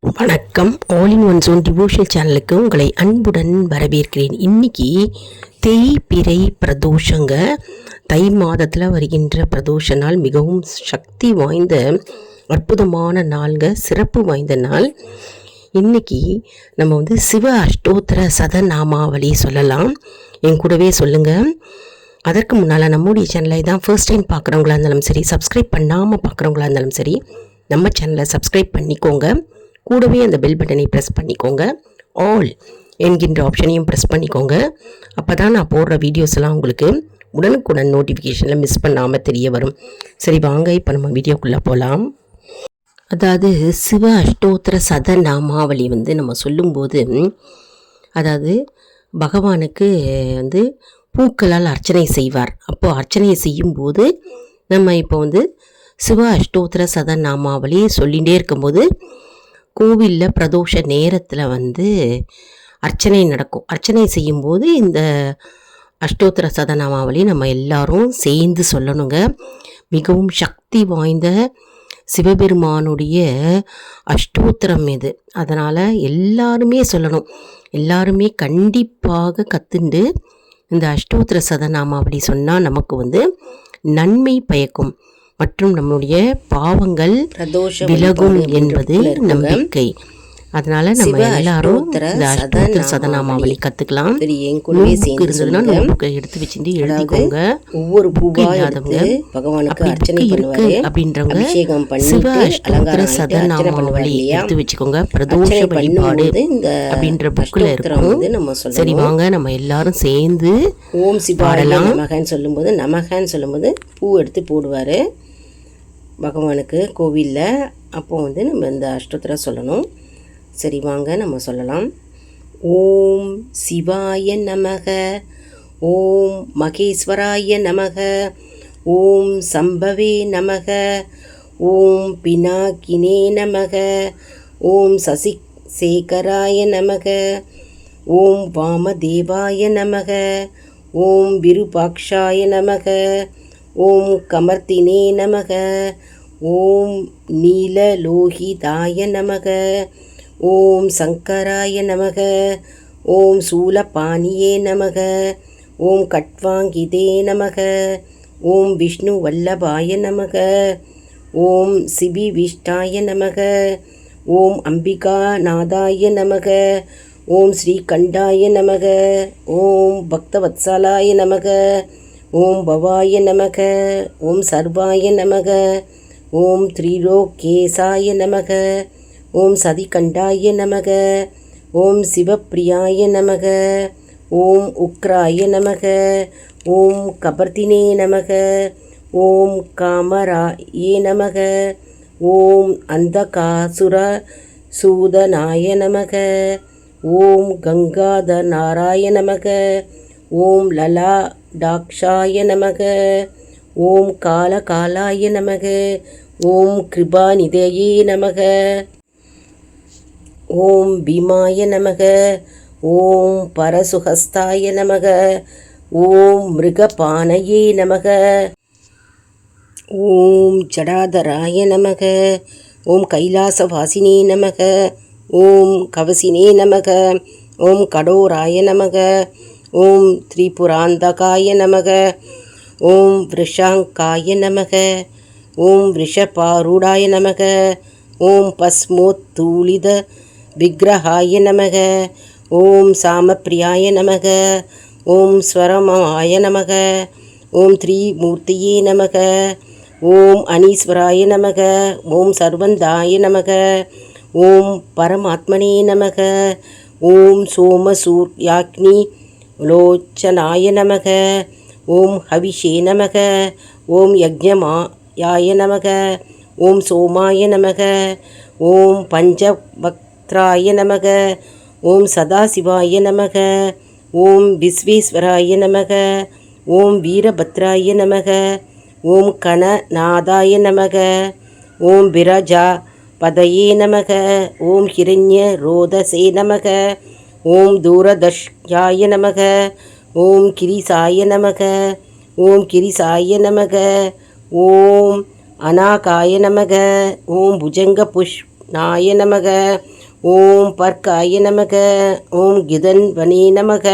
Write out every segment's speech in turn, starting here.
வணக்கம். All in one zone devotional சேனலுக்கு உங்களை அன்புடன் வரவேற்கிறேன். இன்னைக்கு தேய்பிறை பிரதோஷங்க. தை மாதத்தில் வருகின்ற பிரதோஷ நாள் மிகவும் சக்தி வாய்ந்த அற்புதமான நாள்ங்க, சிறப்பு வாய்ந்த நாள். இன்னைக்கு நம்ம சிவ அஷ்டோத்திர சதநாமாவளி சொல்லலாம். என் கூடவே சொல்லுங்க. அதற்கு முன்னால் நம்முடைய சேனலை தான் ஃபர்ஸ்ட் டைம் பார்க்குறவங்களா இருந்தாலும் சரி, சப்ஸ்கிரைப் பண்ணாமல் பார்க்குறவங்களா இருந்தாலும் சரி, நம்ம சேனலை சப்ஸ்கிரைப் பண்ணிக்கோங்க. கூடவே அந்த பெல் பட்டனை ப்ரெஸ் பண்ணிக்கோங்க. ஆல் என்கின்ற ஆப்ஷனையும் ப்ரெஸ் பண்ணிக்கோங்க. அப்போ தான் நான் போடுற வீடியோஸ் எல்லாம் உங்களுக்கு உடனுக்குடன் நோட்டிஃபிகேஷனில் மிஸ் பண்ணாமல் தெரிய வரும். சரி வாங்க, இப்போ நம்ம வீடியோக்குள்ளே போகலாம். அதாவது சிவ அஷ்டோத்திர சதநாமாவளி நம்ம சொல்லும்போது, அதாவது பகவானுக்கு பூக்களால் அர்ச்சனை செய்வார். அப்போது அர்ச்சனை செய்யும்போது நம்ம இப்போ சிவ அஷ்டோத்திர சதநாமாவளி சொல்லிகிட்டே இருக்கும்போது கோவிலில் பிரதோஷ நேரத்தில் அர்ச்சனை நடக்கும். அர்ச்சனை செய்யும்போது இந்த அஷ்டோத்திர சதநாமாவளி நம்ம எல்லாரும் சேர்ந்து சொல்லணுங்க. மிகவும் சக்தி வாய்ந்த சிவபெருமானுடைய அஷ்டோத்திரம் இது. அதனால் எல்லாருமே சொல்லணும். எல்லாருமே கண்டிப்பாக கற்றுண்டு இந்த அஷ்டோத்திர சதநாமாவளி சொன்னால் நமக்கு நன்மை பயக்கும் மற்றும் நம்முடைய பாவங்கள் விலகும் என்பது நம்பிக்கை. அதனால நம்ம எல்லாரும் இந்த அஷ்டோத்திர சதநாமாவளி கத்துக்கலாம். இருந்ததுன்னா நோட்புக்கை எடுத்து வச்சுட்டு எழுதிக்கோங்க. ஒவ்வொரு இல்லாதவங்க இருக்கு அப்படின்றவங்க சிவ அஷ்டோத்திர சதநாமாவளி எடுத்து வச்சுக்கோங்க. பிரதோஷ வழிபாடு அப்படின்ற புக்கில் இருக்கும். சரி வாங்க, நம்ம எல்லாரும் சேர்ந்து ஓம் சிவாய நமகன்னு சொல்லும்போது பூ எடுத்து போடுவார் பகவானுக்கு கோவிலில். அப்போ நம்ம இந்த அஷ்டோத்திரம் சொல்லணும். சரி வாங்க நம்ம சொல்லலாம். ஓம் சிவாய நமக, ஓம் மகேஸ்வராய நமக, ஓம் சம்பவே நமக, ஓம் பினாகினே நமக, ஓம் சசிசேகராய நமக, ஓம் வாமதேவாய நமக, ஓம் விருபாக்ஷாய நமக, ஓம் கமர்த்தினே நமக, ஓம் நீலலோகிதாய நமக, ஓம் சங்கராய நமக, ஓம் சூலபாணியே நமக, ஓம் கட்வாங்கிதே நமக, ஓம் விஷ்ணு வல்லபாய நமக, ஓம் சிபிவிஷ்டாய நமக, ஓம் அம்பிகாநாதாய நமக, ஓம் ஸ்ரீகண்டாய நமக, ஓம் பக்தவத்சலாய நமக, ஓம் பவாய நமக, ஓம் சர்வாய நமக, ஓம் திரிலோகேசாய நமக, ஓம் சதிகண்டாய நமக, ஓம் சிவப்பிரியாய நமக, ஓம் உக்ராய நமக, ஓம் கபர்தினே நமக, ஓம் காமராயே நமக, ஓம் அந்தகாசுர சூதனாய நமக, ஓம் கங்காதநாராய நமக, ஓம் லலாடாக்ஷாய நமக, ஓம் காலகாலாய நமக, ஓம் கிருபாநிதயே நமக, ஓம் பீமாய நமக, ஓம் பரசுஹஸ்தாய நமக, ஓம் மிருகபானயே நமக, ஓம் ஜடாதராய நமக, ஓம் கைலாசவாசினே நமக, ஓம் கவசினே நமக, ஓம் கடோராய நமக, ஓம் திரிபுராந்தகாய நமக, ஓம் விருஷாங்காய நமக, ஓம் விஷபாரூடாய நமக, ஓம் பஸ்மோத்தூளித விக்கிரகாய நமக, ஓம் சாமப்பிரியாய நமக, ஓம் ஸ்வரமாய நமக, ஓம் த்ரிமூர்த்தியே நமக, ஓம் அனீஸ்வராய நமக, ஓம் சர்வந்தாய நமக, ஓம் பரமாத்மனே நமக, ஓம் சோமசூர்யாக்னி லோச்சனாய நமக, ஓம் ஹவிஷே நமக, ஓம் யக்ஞமாயாய நமக, ஓம் சோமாய நமக, ஓம் பஞ்சபக்த்ராய நமக, ஓம் சதாசிவாய நமக, ஓம் விஸ்வேஸ்வராய நமக, ஓம் வீரபத்ராய நமக, ஓம் கணநாதாய நமக, ஓம் பிரஜா பதயே நமக, ஓம் ஹிரண்ய ரோதசே நமக, ஓம் தூரதர்ஷ்யாய நமக, ஓம் கிரிசாய நமக, ஓம் கிரிசாய நமக, ஓம் அநாகாய நமக, ஓம் புஜங்க நாய நமக. ஓம் பர்க்காய நமக. ஓம் கிதன்வனே நமக.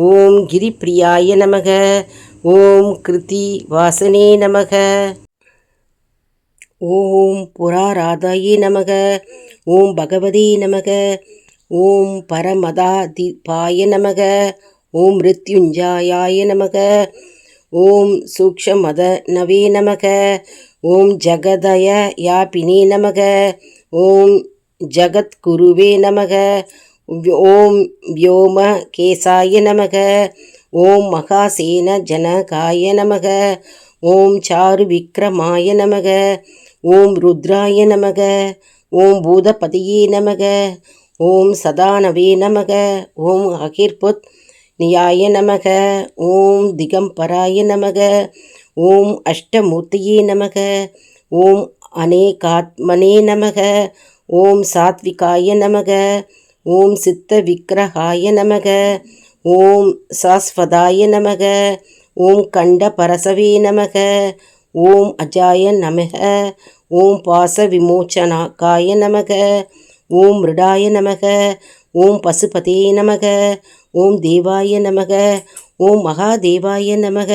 ஓம் கிரிப்பிரியாய நமக. ஓம் கிருதி வாசனே நமக. ஓம் புராராதாயே நமக. ஓம் பகவதே நமக. ஓம் பரமதாதிபாய நமக. ஓம் மிருத்யுஞ்சயாய நமக. ஓம் சூக்ஷமத நவே நமக. ஓம் ஜகதய யாபினே நமக. ஓம் ஜகத்குருவே நமக. ஓம் வியோம கேசாய நமக. ஓம் மகாசேன ஜனகாய நமக. ஓம் சாரு விக்ரமாய நமக. ஓம் ருத்ராய நமக. ஓம் பூதபதியே நமக. ஓம் சதானவே நமக. ஓம் அகிர்புத் நியாய நமக. ஓம் திகம்பராய நமக. ஓம் அஷ்டமூர்த்தியே நமக. ஓம் அநேகாத்மனே நமக. ஓம் சாத்விகாய நமக. ஓம் சித்த விக்கிரகாய நமக. ஓம் சாஸ்வதாய நமக. ஓம் கண்ட பரசவே நமக. ஓம் அஜாய நமக. ஓம் பாச விமோச்சனாக்காய நமக. ஓம் மிருடாய நமக. ஓம் பசுபதே நமக. ஓம் தேவாய நமக. ஓம் மகாதேவாய நமக.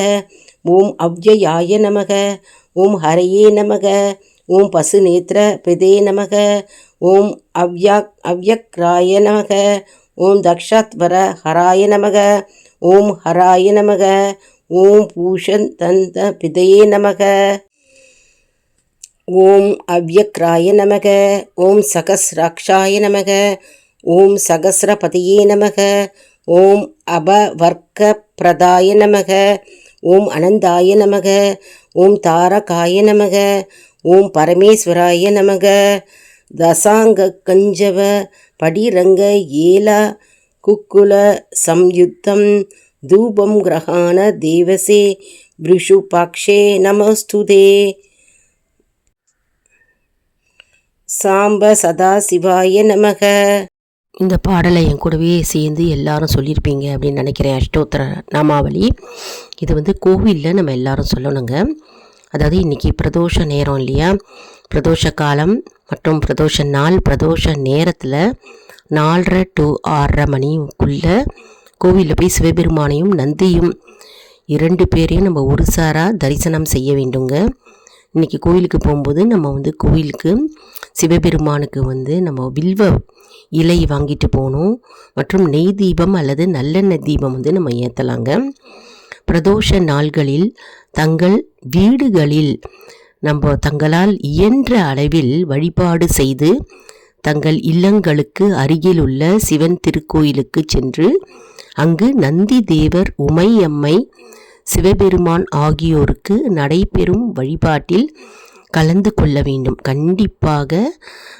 ஓம் அவ்யயாய நமக. ஓம் ஹரையே நமக. ஓம் பசுநேத்திர பிரதே நமக. ஓம் அவ்யக்ராய நமக. ஓம் தக்ஷத்வர ஹராய நமக. ஓம் ஹராய நமக. ஓம் பூஷந்தந்த பிதையே நமக. ஓம் அவ்யக்ராய நமக. ஓம் சகஸ்ராட்சாய நமக. ஓம் சகஸ்ரபதியே நமக. ஓம் அபவர்க்க பிரதாய நமக. ஓம் அனந்தாய நமக. ஓம் தாரகாய நமக. ஓம் பரமேஸ்வராய நமக. தசாங்க கஞ்சவ படிரங்க ஏல குக்குல சம்யுத்தம் தூபம் கிரகாண தேவசே விருஷுபாக்ஷே நமஸ்துதே. சாம்ப சதாசிவாய நமக. இந்த பாடலை என் கூடவே சேர்ந்து எல்லாரும் சொல்லியிருப்பீங்க அப்படின்னு நினைக்கிறேன். அஷ்டோத்திர நாமாவளி இது வந்து கோவிலில் நம்ம எல்லாரும் சொல்லணுங்க. அதாவது இன்றைக்கி பிரதோஷ நேரம் இல்லையா, பிரதோஷ காலம் மற்றும் பிரதோஷ நாள். பிரதோஷ நேரத்தில் 4:30 to 6:30 மணிக்குள்ளே கோவிலில் போய் சிவபெருமானையும் நந்தியும் 2 பேரையும் நம்ம ஒரு சாராக தரிசனம் செய்ய வேண்டுங்க. இன்றைக்கி கோவிலுக்கு போகும்போது நம்ம வந்து கோவிலுக்கு சிவபெருமானுக்கு வந்து நம்ம வில்வ இலை வாங்கிட்டு போகணும். மற்றும் நெய் தீபம் அல்லது நல்லெண்ணெய் தீபம் வந்து நம்ம ஏற்றலாங்க. பிரதோஷ நாள்களில் தங்கள் வீடுகளில் நம்ம தங்களால் இயன்ற அளவில் வழிபாடு செய்து தங்கள் இல்லங்களுக்கு அருகில் உள்ள சிவன் திருக்கோயிலுக்கு சென்று அங்கு நந்தி தேவர், உமை அம்மை, சிவபெருமான் ஆகியோருக்கு நடைபெறும் வழிபாட்டில் கலந்து கொள்ள வேண்டும். கண்டிப்பாக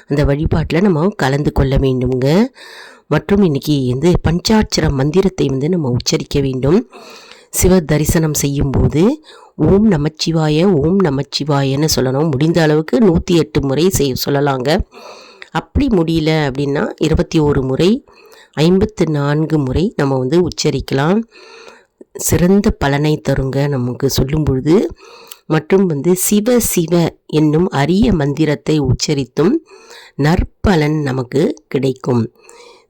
அந்த வழிபாட்டில் நம்ம கலந்து கொள்ள வேண்டுங்க. மற்றும் இன்றைக்கி வந்து பஞ்சாட்சர மந்திரத்தை வந்து நம்ம உச்சரிக்க வேண்டும். சிவ தரிசனம் செய்யும்போது ஓம் நமச்சிவாய ஓம் நமச்சிவாயன்னு சொல்லணும். முடிந்த அளவுக்கு 108 முறை சொல்லலாங்க. அப்படி முடியல அப்படின்னா 21 முறை, 54 முறை நம்ம வந்து உச்சரிக்கலாம். சிறந்த பலனை தருங்க நமக்கு சொல்லும் பொழுது. மற்றும் வந்து சிவ சிவ என்னும் அரிய மந்திரத்தை உச்சரித்தும் நற்பலன் நமக்கு கிடைக்கும்.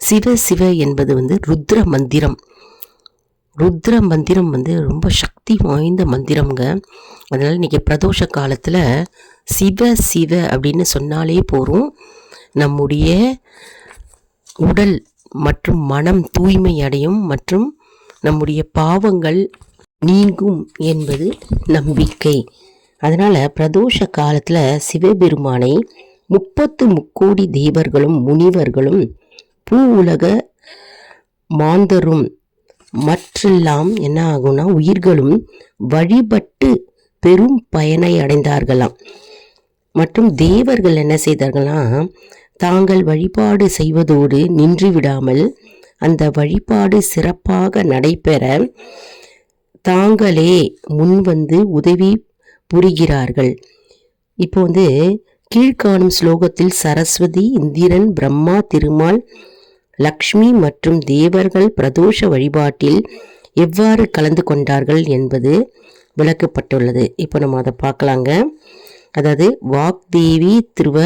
சிவ சிவ என்பது வந்து ருத்ர மந்திரம். ருத்ர மந்திரம் வந்து ரொம்ப சக்தி வாய்ந்த மந்திரம்ங்க. அதனால் இன்றைக்கி பிரதோஷ காலத்தில் சிவ சிவ அப்படின்னு சொன்னாலே போகிறோம், நம்முடைய உடல் மற்றும் மனம் தூய்மை அடையும் மற்றும் நம்முடைய பாவங்கள் நீங்கும் என்பது நம்பிக்கை. அதனால் பிரதோஷ காலத்தில் சிவபெருமானை 30 முக்கோடி தேவர்களும் முனிவர்களும் பூ உலக மாந்தரும் மற்றெல்லாம் என்ன ஆகும்னா உயிர்களும் வழிபட்டு பெரும் பயனை அடைந்தார்களாம். மற்றும் தேவர்கள் என்ன செய்தார்களாம், தாங்கள் வழிபாடு செய்வதோடு நின்று விடாமல் அந்த வழிபாடு சிறப்பாக நடைபெற தாங்களே முன்வந்து உதவி புரிகிறார்கள். இப்போ வந்து கீழ்காணும் ஸ்லோகத்தில் சரஸ்வதி, இந்திரன், பிரம்மா, திருமால், லக்ஷ்மி மற்றும் தேவர்கள் பிரதோஷ வழிபாட்டில் எவ்வாறு கலந்து கொண்டார்கள் என்பது விளக்கப்பட்டுள்ளது. இப்போ நம்ம அதை பார்க்கலாங்க. அதாவது வாக்தேவி, திருவ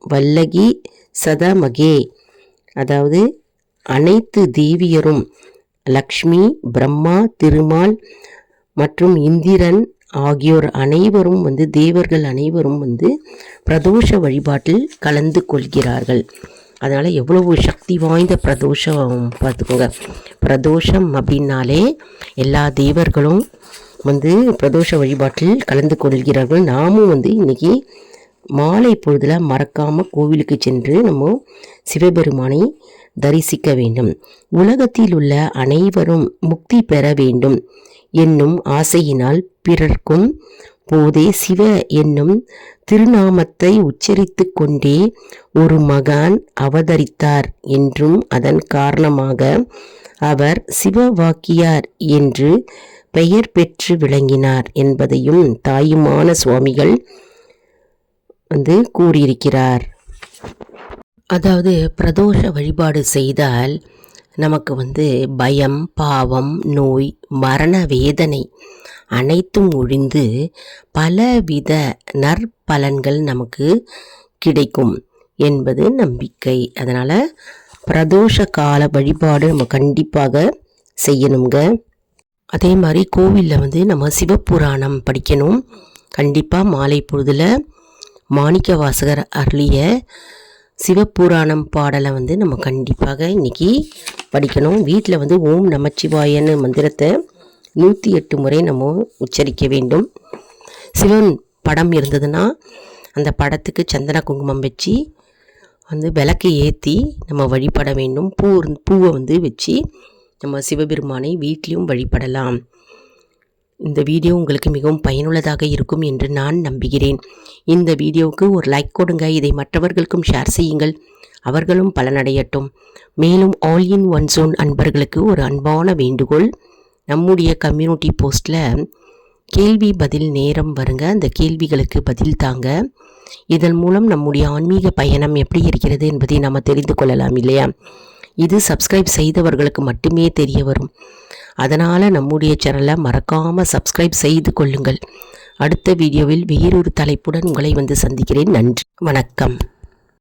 வல்லகி சதமகே, அதாவது அனைத்து தேவியரும் லக்ஷ்மி, பிரம்மா, திருமால் மற்றும் இந்திரன் ஆகியோர் அனைவரும் தேவர்கள் அனைவரும் பிரதோஷ வழிபாட்டில் கலந்து கொள்கிறார்கள். அதனால் எவ்வளவு சக்தி வாய்ந்த பிரதோஷம் பார்த்துக்கோங்க. பிரதோஷம் அப்படின்னாலே எல்லா தேவர்களும் பிரதோஷ வழிபாட்டில் கலந்து கொள்கிறார்கள். நாமும் இன்றைக்கி மாலை பொழுதில் மறக்காமல் கோவிலுக்கு சென்று நம்ம சிவபெருமானை தரிசிக்க வேண்டும். உலகத்தில் உள்ள அனைவரும் முக்தி பெற வேண்டும் என்னும் ஆசையினால் பிறர்க்கும் போதே சிவ என்னும் திருநாமத்தை உச்சரித்து கொண்டே ஒரு மகான் அவதரித்தார் என்றும் அதன் காரணமாக அவர் சிவவாக்கியார் என்று பெயர் பெற்று விளங்கினார் என்பதையும் தாயுமான சுவாமிகள் கூறியிருக்கிறார். அதாவது பிரதோஷ வழிபாடு செய்தால் நமக்கு பயம், பாவம், நோய், மரண வேதனை அனைத்தும் ஒழிந்து பலவித நற்பலன்கள் நமக்கு கிடைக்கும் என்பது நம்பிக்கை. அதனால் பிரதோஷ கால வழிபாடு நம்ம கண்டிப்பாக செய்யணுங்க. அதே மாதிரி கோவிலில் நம்ம சிவபுராணம் படிக்கணும். கண்டிப்பாக மாலை பொழுதில் மாணிக்க வாசகர் அருளிய சிவபுராணம் பாடலை நம்ம கண்டிப்பாக இன்றைக்கி படிக்கணும். வீட்டில் ஓம் நமச்சிவாயன்னு மந்திரத்தை 108 முறை நம்ம உச்சரிக்க வேண்டும். சிவன் படம் இருந்ததுன்னா அந்த படத்துக்கு சந்தன குங்குமம் வச்சு விளக்கு ஏற்றி நம்ம வழிபட வேண்டும். பூவை வச்சு நம்ம சிவபெருமானை வீட்லேயும் வழிபடலாம். இந்த வீடியோ உங்களுக்கு மிகவும் பயனுள்ளதாக இருக்கும் என்று நான் நம்புகிறேன். இந்த வீடியோவுக்கு ஒரு லைக் கொடுங்க. இதை மற்றவர்களுக்கும் ஷேர் செய்யுங்கள், அவர்களும் பலனடையட்டும். மேலும் ஆல் இன் ஒன் ஜோன் அன்பர்களுக்கு ஒரு அன்பான வேண்டுகோள். நம்முடைய கம்யூனிட்டி போஸ்ட்டில் கேள்வி பதில் நேரம் வருங்க. அந்த கேள்விகளுக்கு பதில் தாங்க. இதன் மூலம் நம்முடைய ஆன்மீக பயணம் எப்படி இருக்கிறது என்பதை நாம் தெரிந்து கொள்ளலாம் இல்லையா? இது சப்ஸ்கிரைப் செய்தவர்களுக்கு மட்டுமே தெரிய வரும். அதனால் நம்முடைய சேனலை மறக்காமல் சப்ஸ்கிரைப் செய்து கொள்ளுங்கள். அடுத்த வீடியோவில் வேறொரு தலைப்புடன் உங்களை சந்திக்கிறேன். நன்றி, வணக்கம்.